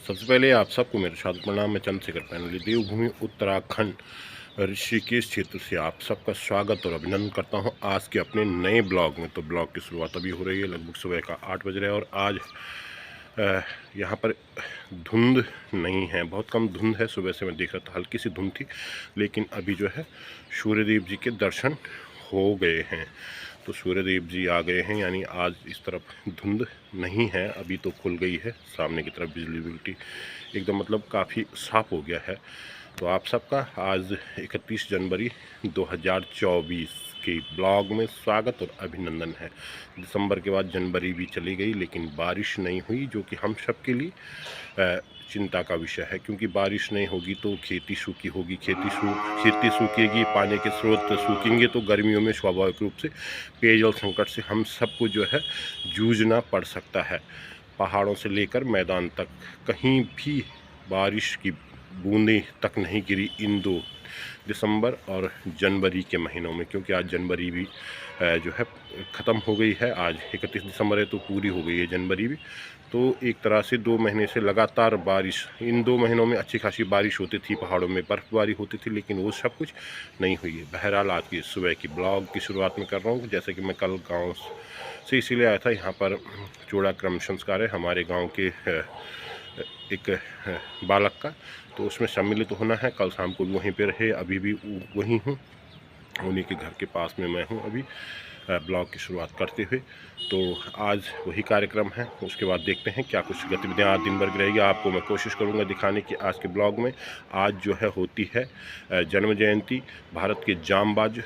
सबसे पहले आप सबको मेरे साथ प्रणाम। मैं चंद्रशेखर पैनली देवभूमि उत्तराखंड ऋषिकेश क्षेत्र से आप सबका स्वागत और अभिनंदन करता हूं आज के अपने नए ब्लॉग में। तो ब्लॉग की शुरुआत अभी हो रही है, लगभग सुबह का 8 बज रहा है और आज यहाँ पर धुंध नहीं है, बहुत कम धुंध है। सुबह से मैं देख रहा था हल्की सी धुंध थी, लेकिन अभी जो है सूर्यदेव जी के दर्शन हो गए हैं। तो सूर्यदेव जी आ गए हैं, यानी आज इस तरफ धुंध नहीं है। अभी तो खुल गई है, सामने की तरफ विजिबिलिटी एकदम मतलब काफ़ी साफ हो गया है। तो आप सबका आज 31 जनवरी 2024 के ब्लॉग में स्वागत और अभिनंदन है। दिसंबर के बाद जनवरी भी चली गई, लेकिन बारिश नहीं हुई, जो कि हम सब के लिए चिंता का विषय है, क्योंकि बारिश नहीं होगी तो खेती सूखी होगी, खेती सूखेगी, पानी के स्रोत सूखेंगे, तो गर्मियों में स्वाभाविक रूप से पेयजल संकट से हम सबको जो है जूझना पड़ सकता है। पहाड़ों से लेकर मैदान तक कहीं भी बारिश की बूंदें तक नहीं गिरी इन 2 दिसंबर और जनवरी के महीनों में, क्योंकि आज जनवरी भी जो है ख़त्म हो गई है। आज 31 दिसंबर है तो पूरी हो गई है जनवरी भी। तो एक तरह से 2 महीने से लगातार बारिश, इन 2 महीनों में अच्छी खासी बारिश होती थी, पहाड़ों में बर्फ़बारी होती थी, लेकिन वो सब कुछ नहीं हुई है। बहरहाल आज की सुबह की ब्लॉग की शुरुआत में कर रहा हूँ। जैसे कि मैं कल गाँव से इसीलिए आया था, यहाँ पर चूड़ाक्रम संस्कार है हमारे गाँव के एक बालक का, तो उसमें सम्मिलित होना है। कल शाम को वहीं पर रहे, अभी भी वहीं हूँ, उन्हीं के घर के पास में मैं हूँ अभी ब्लॉग की शुरुआत करते हुए। तो आज वही कार्यक्रम है, उसके बाद देखते हैं क्या कुछ गतिविधियाँ आज दिन भर की रहेगी। आपको मैं कोशिश करूँगा दिखाने की आज के ब्लॉग में। आज जो है होती है जन्म जयंती भारत के जांबाज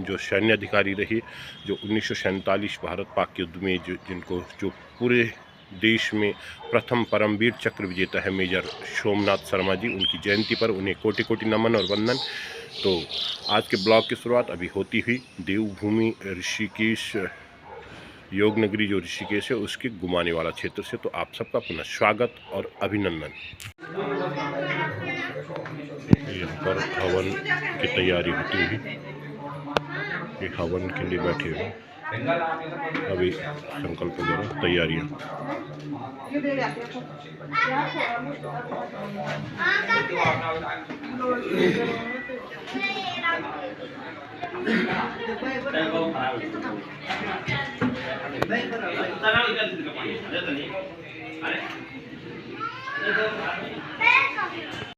जो सैन्य अधिकारी रही, जो 1947 भारत पाक युद्ध में जिनको जो पूरे देश में प्रथम परमवीर चक्र विजेता है मेजर सोमनाथ शर्मा जी, उनकी जयंती पर उन्हें कोटि कोटि नमन और वंदन। तो आज के ब्लॉग की शुरुआत अभी होती हुई देवभूमि ऋषिकेश योग नगरी जो ऋषिकेश है उसके गुमाने वाला क्षेत्र से। तो आप सबका पुनः स्वागत और अभिनंदन। यहाँ पर हवन की तैयारी होती हुई, ये हवन के लिए बैठे हुए अभी संकल्प वगैरह तैयारियाँ।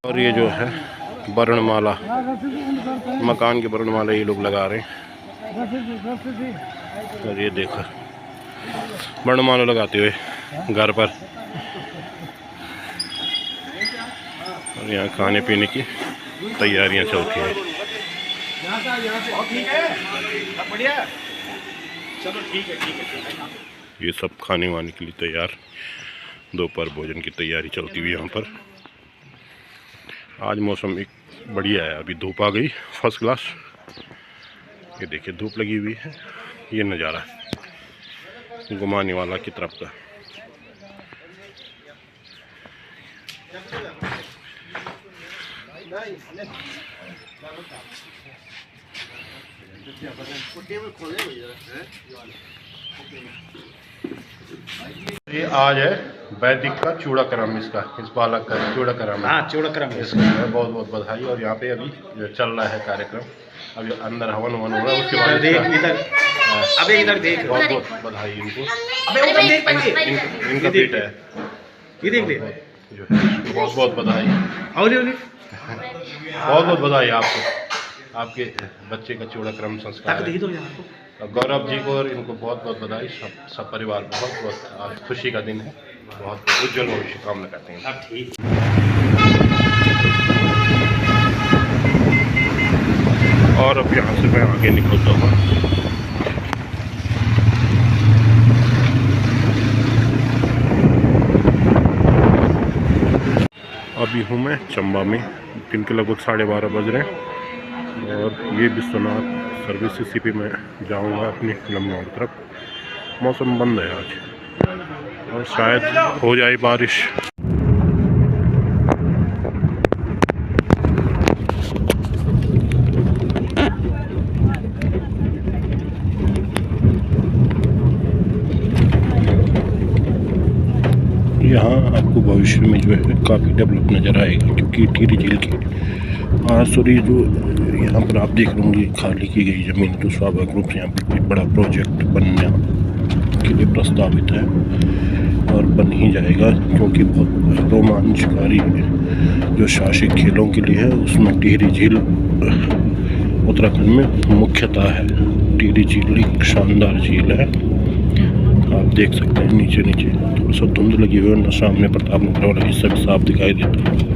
और ये जो है वर्णमाला, मकान के वर्णमाला ये लोग लगा रहे हैं। और ये देखो वर्णमाला लगाते हुए घर पर, और यहाँ खाने पीने की तैयारियां चलती है। ये सब खाने वाने के लिए तैयार, दोपहर भोजन की तैयारी चलती हुई यहाँ पर। आज मौसम एक बढ़िया है, अभी धूप आ गई फर्स्ट क्लास। ये देखिए धूप लगी हुई है, ये नज़ारा गुमाने वाला की तरफ का। ये आज है वैदिक का चूड़ाक्रम, इसका इस बालक का चूड़ाक्रम। हाँ चूड़ाक्रम, इसका बहुत बहुत बधाई। और यहाँ पे अभी चल रहा है कार्यक्रम, अभी अंदर हवन हो रहा है, उसके बाद इधर देख बहुत बहुत बधाई इनको। इनका बेटा है, ये देख ले, बहुत बहुत बधाई, बहुत बहुत बधाई आपको, आपके बच्चे का चूड़ाक्रम संस्कार है। गौरव जी को और इनको बहुत बहुत बधाई। सब परिवार बहुत बहुत आज खुशी का दिन है, बहुत उज्जवल भविष्य कामना करते हैं। और अब यहाँ से मैं आगे निकलता हूँ। अभी हूँ मैं चंबा में, दिन के लगभग 12:30 बज रहे हैं, और ये विश्वनाथ सर्विस सीपी में जाऊंगा अपनी लमनौर तरफ। मौसम बंद है आज और शायद हो जाए बारिश। यहाँ आपको भविष्य में जो है काफ़ी डेवलप नज़र आएगा, क्योंकि टिहरी झील की आसुरी जो यहाँ पर आप देख रहे होंगे खाली की गई ज़मीन, तो स्वाभाविक रूप से यहाँ पर कोई बड़ा प्रोजेक्ट बनने के लिए प्रस्तावित है और बन ही जाएगा, क्योंकि बहुत रोमांचकारी जो साहसिक खेलों के लिए है उसमें टिहरी झील उत्तराखंड में मुख्यतः है। टिहरी झील एक शानदार झील है, आप देख सकते हैं नीचे नीचे थोड़ा सा धुंध लगी हुई है ना, सामने प्रतापनगर वाला हिस्सा भी साफ दिखाई देता है।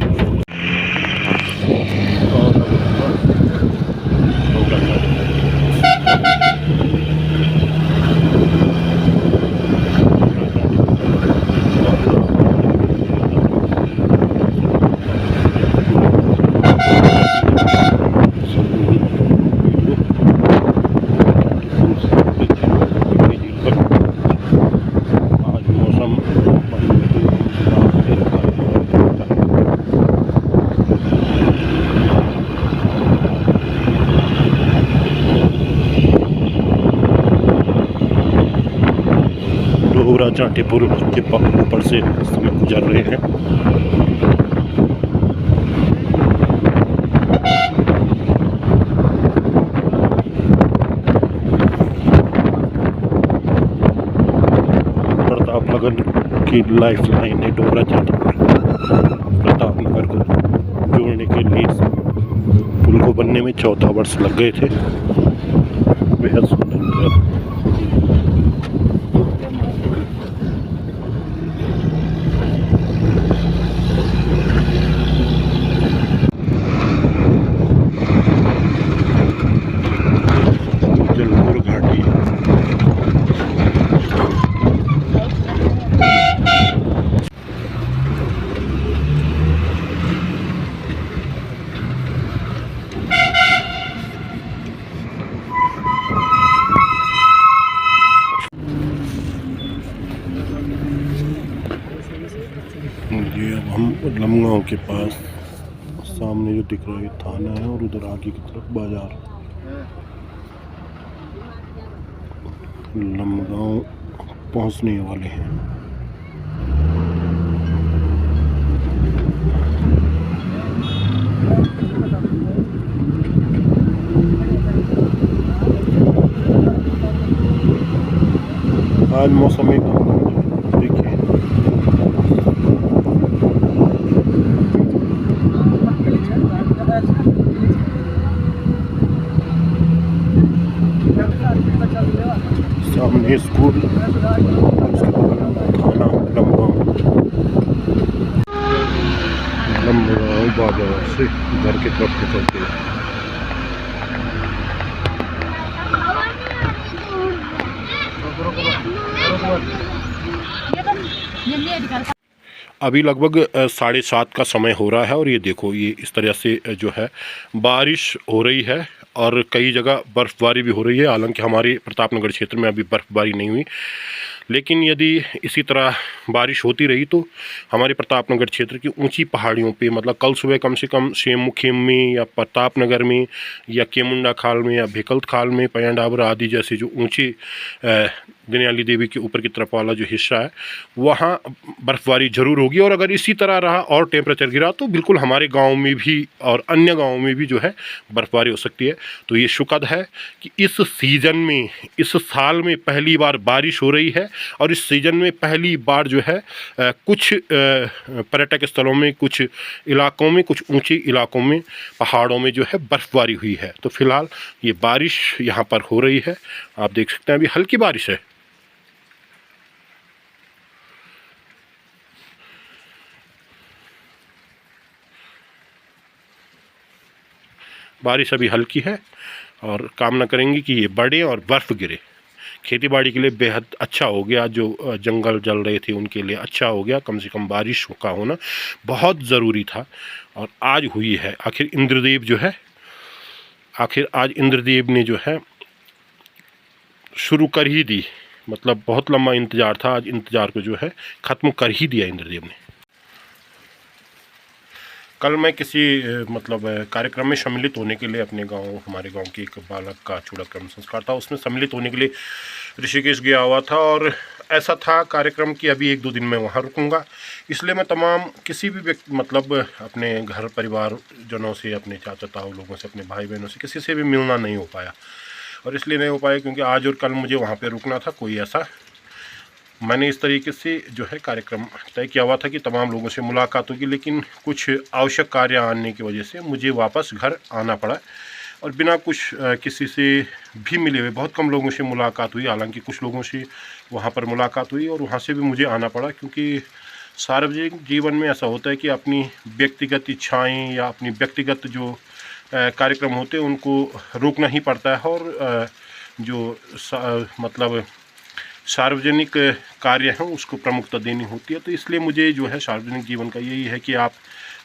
डोगरा चाटीपुर के ऊपर से इस समय गुजर रहे हैं। प्रतापनगर की लाइफ लाइन है डोगरा चाटीपुर। प्रतापनगर को जोड़ने के लिए पुल को बनने में 14 वर्ष लग गए थे। बेहद सुंदर ये अब हम लमगांव के पास सामने जो दिख रहा है थाना है और उधर आगे की तरफ बाजार। लमगांव पहुंचने वाले हैं। आज मौसम एकदम देखिए, सामने स्कूल, थाना लमगांव बाजार से घर की तरफ निकलते हैं। अभी लगभग 7:30 का समय हो रहा है और ये देखो ये इस तरह से जो है बारिश हो रही है और कई जगह बर्फ़बारी भी हो रही है। हालांकि हमारे प्रतापनगर क्षेत्र में अभी बर्फ़बारी नहीं हुई, लेकिन यदि इसी तरह बारिश होती रही तो हमारे प्रतापनगर क्षेत्र की ऊंची पहाड़ियों पे, मतलब कल सुबह कम से कम सेमुखीम में या प्रतापनगर में या केमुंडा खाल में या भिकल्त खाल में, पयंडावर आदि जैसे जो ऊंचे दनियाली देवी के ऊपर की तरफ वाला जो हिस्सा है वहाँ बर्फ़बारी ज़रूर होगी। और अगर इसी तरह रहा और टेम्परेचर गिरा तो बिल्कुल हमारे गाँव में भी और अन्य गाँवों में भी जो है बर्फ़बारी हो सकती है। तो ये शुक्र है कि इस सीज़न में, इस साल में पहली बार बारिश हो रही है और इस सीज़न में पहली बार जो है कुछ पर्यटक स्थलों में, कुछ इलाकों में, कुछ ऊंचे इलाकों में, पहाड़ों में जो है बर्फ़बारी हुई है। तो फिलहाल ये बारिश यहाँ पर हो रही है, आप देख सकते हैं अभी हल्की बारिश है। बारिश अभी हल्की है और कामना करेंगे कि ये बढ़े और बर्फ़ गिरे। खेतीबाड़ी के लिए बेहद अच्छा हो गया, जो जंगल जल रहे थे उनके लिए अच्छा हो गया। कम से कम बारिश का होना बहुत ज़रूरी था और आज हुई है। आखिर इंद्रदेव जो है, आखिर आज इंद्रदेव ने जो है शुरू कर ही दी, मतलब बहुत लंबा इंतज़ार था, आज इंतज़ार को जो है ख़त्म कर ही दिया इंद्रदेव ने। कल मैं किसी मतलब कार्यक्रम में सम्मिलित होने के लिए अपने गांव, हमारे गांव के एक बालक का चूड़ाक्रम संस्कार था, उसमें सम्मिलित होने के लिए ऋषिकेश गया हुआ था और ऐसा था कार्यक्रम कि अभी 1-2 दिन में वहाँ रुकूंगा, इसलिए मैं तमाम किसी भी व्यक्ति मतलब अपने घर परिवार जनों से, अपने चाचा ताऊ लोगों से, अपने भाई बहनों से किसी से भी मिलना नहीं हो पाया। और इसलिए नहीं हो पाया क्योंकि आज और कल मुझे वहाँ पे रुकना था। कोई ऐसा मैंने इस तरीके से जो है कार्यक्रम तय किया हुआ था कि तमाम लोगों से मुलाकात होगी, लेकिन कुछ आवश्यक कार्य आने की वजह से मुझे वापस घर आना पड़ा और बिना कुछ किसी से भी मिले हुए बहुत कम लोगों से मुलाकात हुई। हालांकि कुछ लोगों से वहाँ पर मुलाकात हुई और वहाँ से भी मुझे आना पड़ा, क्योंकि सार्वजनिक जीवन में ऐसा होता है कि अपनी व्यक्तिगत इच्छाएं या अपनी व्यक्तिगत जो कार्यक्रम होते हैं उनको रोकना ही पड़ता है। और जो मतलब सार्वजनिक कार्य हैं उसको प्रमुखता देनी होती है। तो इसलिए मुझे जो है सार्वजनिक जीवन का यही है कि आप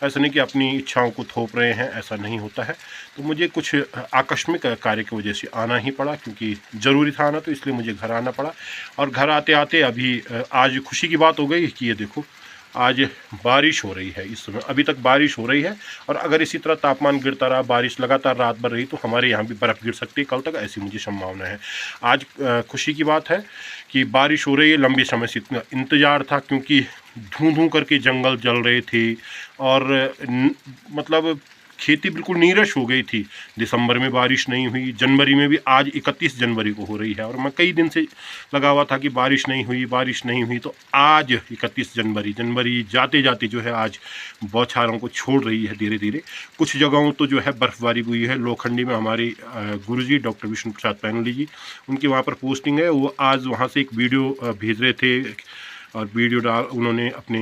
ऐसा नहीं कि अपनी इच्छाओं को थोप रहे हैं, ऐसा नहीं होता है। तो मुझे कुछ आकस्मिक कार्य की वजह से आना ही पड़ा, क्योंकि ज़रूरी था आना, तो इसलिए मुझे घर आना पड़ा। और घर आते आते अभी आज खुशी की बात हो गई कि ये देखो आज बारिश हो रही है। इस समय अभी तक बारिश हो रही है और अगर इसी तरह तापमान गिरता रहा, बारिश लगातार रात भर रही, तो हमारे यहाँ भी बर्फ़ गिर सकती है कल तक, ऐसी मुझे संभावना है। आज खुशी की बात है कि बारिश हो रही है। लंबे समय से इतना इंतज़ार था, क्योंकि धूं करके जंगल जल रहे थे और मतलब खेती बिल्कुल नीरस हो गई थी। दिसंबर में बारिश नहीं हुई, जनवरी में भी, आज 31 जनवरी को हो रही है और मैं कई दिन से लगा हुआ था कि बारिश नहीं हुई, बारिश नहीं हुई। तो आज 31 जनवरी जाते जाते जो है आज बौछारों को छोड़ रही है धीरे धीरे। कुछ जगहों तो जो है बर्फ़बारी हुई है। लोखंडी में हमारे गुरुजी डॉक्टर विष्णु प्रसाद पैनली जी, उनकी वहाँ पर पोस्टिंग है। वो आज वहाँ से एक वीडियो भेज रहे थे और वीडियो उन्होंने अपने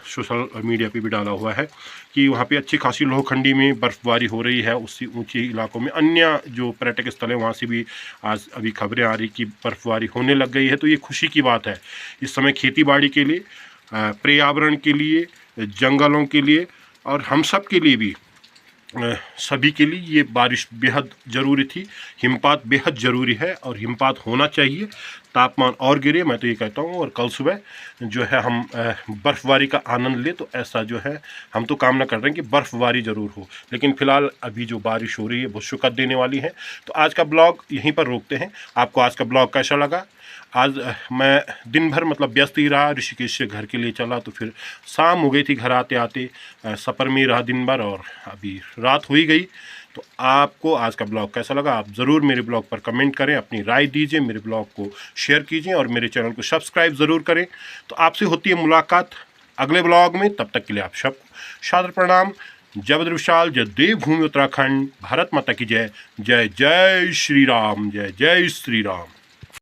सोशल मीडिया पे भी डाला हुआ है कि वहाँ पे अच्छी खासी लोखंडी में बर्फ़बारी हो रही है। उससे ऊंचे इलाकों में अन्य जो पर्यटक स्थल है वहाँ से भी आज अभी खबरें आ रही कि बर्फ़बारी होने लग गई है। तो ये खुशी की बात है इस समय खेती बाड़ी के लिए, पर्यावरण के लिए, जंगलों के लिए और हम सब के लिए भी, सभी के लिए ये बारिश बेहद ज़रूरी थी। हिमपात बेहद ज़रूरी है और हिमपात होना चाहिए, तापमान और गिरे, मैं तो ये कहता हूँ। और कल सुबह जो है हम बर्फ़बारी का आनंद ले, तो ऐसा जो है हम तो कामना कर रहे हैं कि बर्फ़बारी ज़रूर हो। लेकिन फ़िलहाल अभी जो बारिश हो रही है बहुत सुखद देने वाली है। तो आज का ब्लॉग यहीं पर रोकते हैं। आपको आज का ब्लॉग कैसा लगा? आज मैं दिन भर मतलब व्यस्त ही रहा, ऋषिकेश से घर के लिए चला तो फिर शाम हो गई थी घर आते आते, सफ़र में ही रहा दिन भर और अभी रात हो ही गई। तो आपको आज का ब्लॉग कैसा लगा? आप ज़रूर मेरे ब्लॉग पर कमेंट करें, अपनी राय दीजिए, मेरे ब्लॉग को शेयर कीजिए और मेरे चैनल को सब्सक्राइब ज़रूर करें। तो आपसे होती है मुलाकात अगले ब्लॉग में, तब तक के लिए आप सबको सादर प्रणाम। जय बद्र विशाल, जय देवभूमि उत्तराखंड, भारत माता की जय। जय जय श्री राम, जय जय श्री राम।